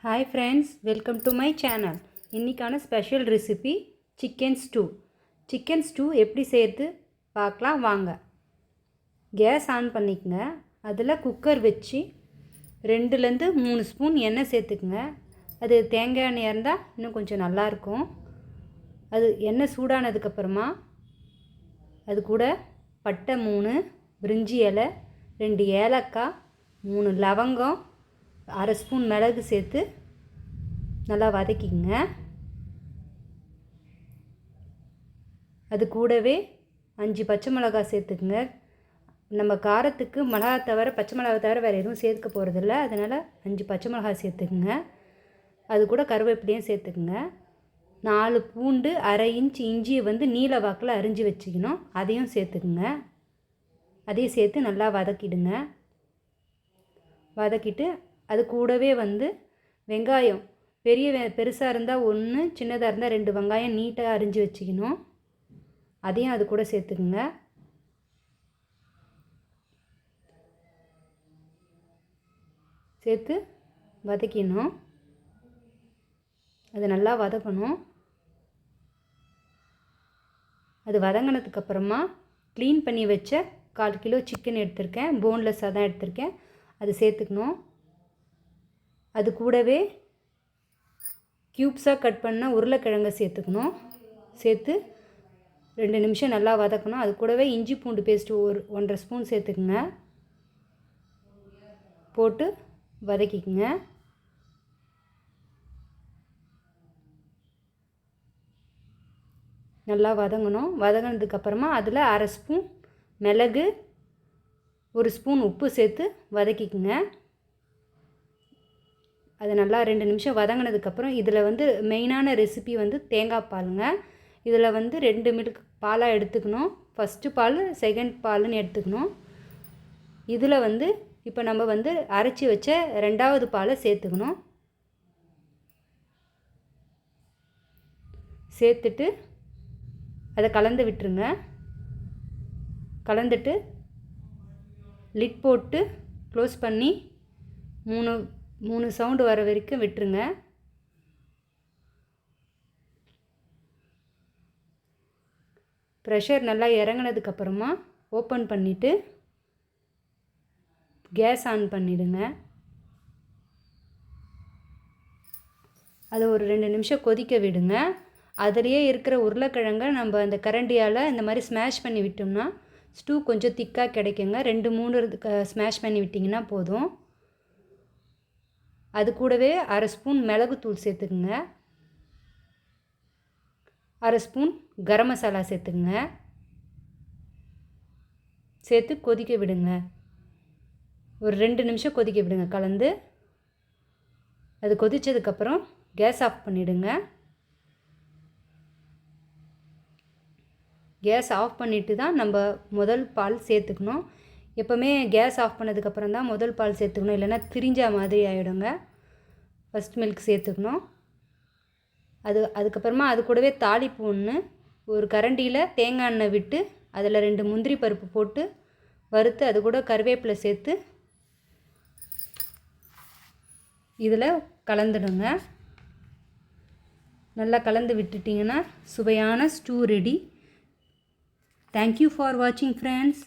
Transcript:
Hi friends, welcome to my channel. இன்னிக்கான special recipe chicken stew. Chicken stew எப்படி செய்கிறது பார்க்கலாம் வாங்க. கேஸ் ஆன் பண்ணிக்கங்க. அதில் குக்கர் வச்சு 2லேருந்து 3 ஸ்பூன் எண்ணெய் சேர்த்துக்குங்க. அது தேங்காய் எண்ணெயாக இருந்தால் இன்னும் கொஞ்சம் நல்லாயிருக்கும். அது எண்ணெய் சூடானதுக்கப்புறமா அது கூட பட்டை 3, பிரிஞ்சி இலை, 2 ஏலக்காய், 3 லவங்கம், 1/2 ஸ்பூன் மிளகு சேர்த்து நல்லா வதக்கிங்க. அது கூடவே 5 பச்சை மிளகாய் சேர்த்துக்குங்க. நம்ம காரத்துக்கு மிளகா தவிர பச்சை மிளகாய் தவிர வேறு எதுவும் சேர்க்க போகிறதில்ல, அதனால் 5 பச்சை மிளகாய் சேர்த்துக்குங்க. அது கூட கருவேப்பிலையும் சேர்த்துக்குங்க. 4 பூண்டு, 1/2 இன்ச் இஞ்சியை நீல வாக்கில் அரிஞ்சு வச்சுக்கணும், அதையும் சேர்த்துக்குங்க. அதையும் சேர்த்து நல்லா வதக்கிடுங்க. வதக்கிட்டு அது கூடவே வெங்காயம் பெருசாக இருந்தால் 1, சின்னதாக இருந்தால் 2 வெங்காயம் நீட்டாக அரிஞ்சு வச்சுக்கணும், அதையும் அது கூட சேர்த்துக்குங்க. சேர்த்து வதக்கிடணும். அது நல்லா வதக்கணும். அது வதங்கினதுக்கப்புறமா க்ளீன் பண்ணி வச்ச 1/4 கிலோ சிக்கன் எடுத்திருக்கேன், போன்லெஸ்ஸாக தான் எடுத்திருக்கேன், அது சேர்த்துக்கணும். அது கூடவே க்யூப்ஸாக கட் பண்ண உருளைக்கிழங்கை சேர்த்துக்கணும். சேர்த்து 2 நிமிஷம் நல்லா வதக்கணும். அது கூடவே இஞ்சி பூண்டு பேஸ்ட்டு 1.5 ஸ்பூன் சேர்த்துக்குங்க. போட்டு வதக்கிக்குங்க. நல்லா வதங்கணும். வதங்கினதுக்கப்புறமா அதில் 1/2 ஸ்பூன் மிளகு, 1 ஸ்பூன் உப்பு சேர்த்து வதக்கிக்குங்க. அது நல்லா 2 நிமிஷம் வதங்கினதுக்கப்புறம் இதில் மெயினான ரெசிபி தேங்காய் பாலுங்க. இதில் 2 மில்க் பாலாக எடுத்துக்கணும். ஃபஸ்ட்டு பால், செகண்ட் பால்னு எடுத்துக்கணும். இதில் இப்போ நம்ம அரைச்சி வச்ச 2வது பாலை சேர்த்துக்கணும். சேர்த்துட்டு அதை கலந்து விட்டுருங்க. கலந்துட்டு லிட் போட்டு க்ளோஸ் பண்ணி 3 சவுண்டு வர வரைக்கும் விட்டுருங்க. ப்ரெஷர் நல்லா இறங்கினதுக்கப்புறமா ஓப்பன் பண்ணிவிட்டு கேஸ் ஆன் பண்ணிவிடுங்க. அதை ஒரு 2 நிமிஷம் கொதிக்க விடுங்க. அதிலேயே இருக்கிற உருளைக்கிழங்கை நம்ம அந்த கரண்டியால் இந்த மாதிரி ஸ்மாஷ் பண்ணி விட்டோம்னா ஸ்டூ கொஞ்சம் திக்காக கிடைக்குங்க. 2-3 ஸ்மாஷ் பண்ணி விட்டிங்கன்னா போதும். அது கூடவே 1/2 ஸ்பூன் மிளகுத்தூள் சேர்த்துக்குங்க. 1/2 ஸ்பூன் கரம் மசாலா சேர்த்துக்குங்க. சேர்த்து கொதிக்க விடுங்க. ஒரு 2 நிமிஷம் கொதிக்க விடுங்க கலந்து. அது கொதித்ததுக்கப்புறம் கேஸ் ஆஃப் பண்ணிவிடுங்க. கேஸ் ஆஃப் பண்ணிவிட்டு தான் நம்ம முதல் பால் சேர்த்துக்கணும். எப்போவுமே கேஸ் ஆஃப் பண்ணதுக்கப்புறம் தான் முதல் பால் சேர்த்துக்கணும், இல்லைன்னா திரிஞ்சா மாதிரி ஆகிடுங்க. ஃபஸ்ட் மில்க் சேர்த்துக்கணும். அதுக்கப்புறமா அது கூடவே தாளிப்பு ஒரு கரண்டியில் தேங்காய் எண்ணெய் விட்டு அதில் 2 முந்திரி பருப்பு போட்டு வறுத்து அது கூட கருவேப்பிலை சேர்த்து இதில் கலந்துடுங்க. நல்லா கலந்து விட்டுட்டிங்கன்னா சுவையான ஸ்டூ ரெடி. தேங்க்யூ ஃபார் வாட்சிங் ஃப்ரெண்ட்ஸ்.